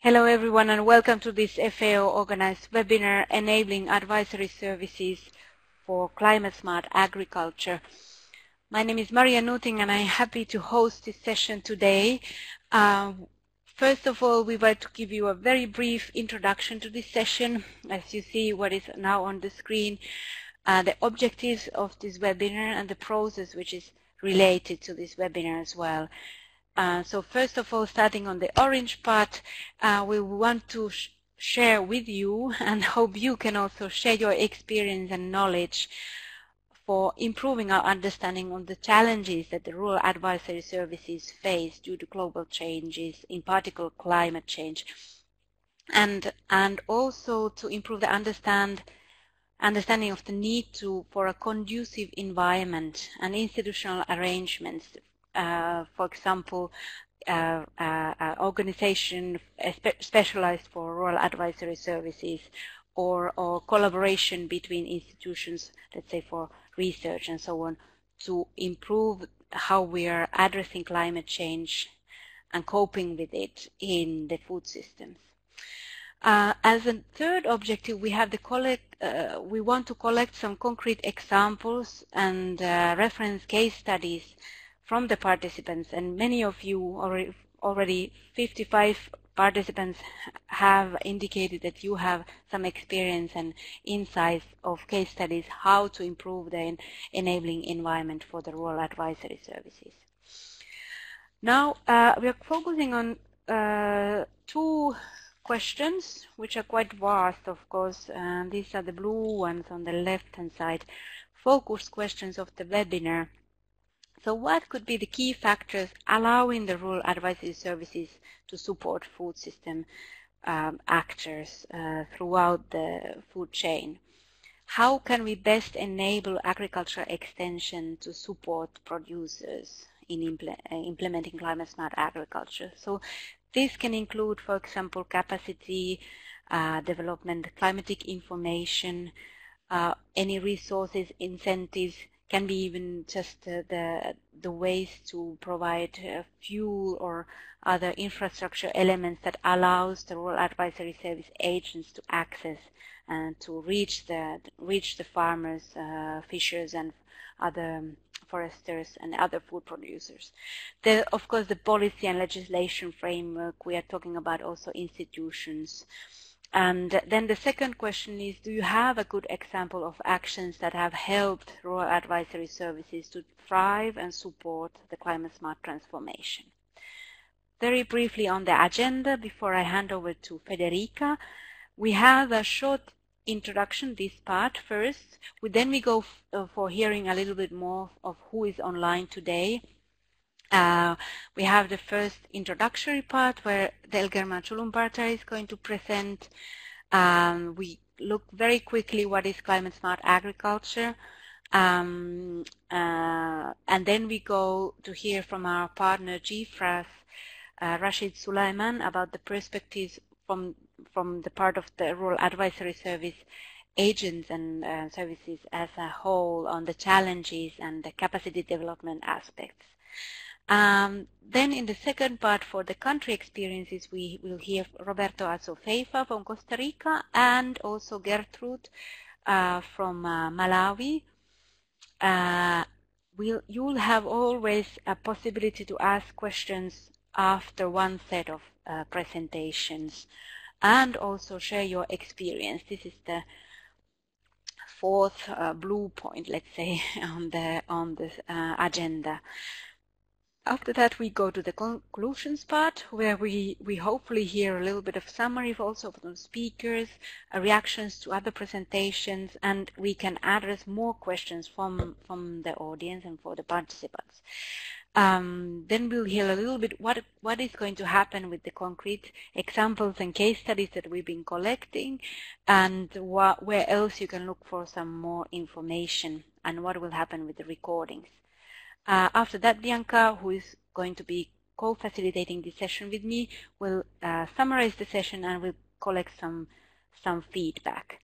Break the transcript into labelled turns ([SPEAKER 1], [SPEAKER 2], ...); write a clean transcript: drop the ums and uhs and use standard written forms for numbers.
[SPEAKER 1] Hello everyone and welcome to this FAO organized webinar enabling advisory services for climate smart agriculture. My name is Maria Nuting and I'm happy to host this session today. First of all, we want to give you a very brief introduction to this session. As you see what is now on the screen, the objectives of this webinar and the process which is related to this webinar as well. So first of all, starting on the orange part, we want to share with you and hope you can also share your experience and knowledge for improving our understanding on the challenges that the rural advisory services face due to global changes, in particular climate change, and also to improve the understanding of the need for a conducive environment and institutional arrangements. For example, organization specialized for rural advisory services or collaboration between institutions, let's say for research and so on, to improve how we are addressing climate change and coping with it in the food systems. As a third objective, we have we want to collect some concrete examples and reference case studies from the participants, and many of you already 55 participants have indicated that you have some experience and insights of case studies how to improve the enabling environment for the rural advisory services. Now we are focusing on two questions which are quite vast, of course, and these are the blue ones on the left hand side, focus questions of the webinar. So what could be the key factors allowing the rural advisory services to support food system actors throughout the food chain? How can we best enable agricultural extension to support producers in implementing climate smart agriculture? So this can include, for example, capacity development, climatic information, any resources, incentives, can be even just the ways to provide fuel or other infrastructure elements that allows the rural advisory service agents to access and to reach the farmers, fishers, and other foresters and other food producers. Of course, the policy and legislation framework, we are talking about also institutions. And then the second question is, do you have a good example of actions that have helped rural advisory services to thrive and support the climate smart transformation? Very briefly on the agenda, before I hand over to Federica, we have a short introduction, this part first. Then we go for hearing a little bit more of who is online today. We have the first introductory part where Delgerma Chulumparta is going to present. We look very quickly what is climate smart agriculture, and then we go to hear from our partner GFRAS, Rashid Sulaiman, about the perspectives from the part of the Rural Advisory Service agents and services as a whole on the challenges and the capacity development aspects. Then in the second part for the country experiences, we will hear Roberto Azofeifa from Costa Rica and also Gertrude from Malawi. You'll have always a possibility to ask questions after one set of presentations and also share your experience. This is the fourth blue point, let's say, on the agenda. After that, we go to the conclusions part, where we hopefully hear a little bit of summary also from speakers, reactions to other presentations, and we can address more questions from the audience and for the participants. Then we'll hear a little bit what is going to happen with the concrete examples and case studies that we've been collecting, and where else you can look for some more information, and what will happen with the recordings. After that, Bianca, who is going to be co-facilitating this session with me, will summarize the session and will collect some feedback.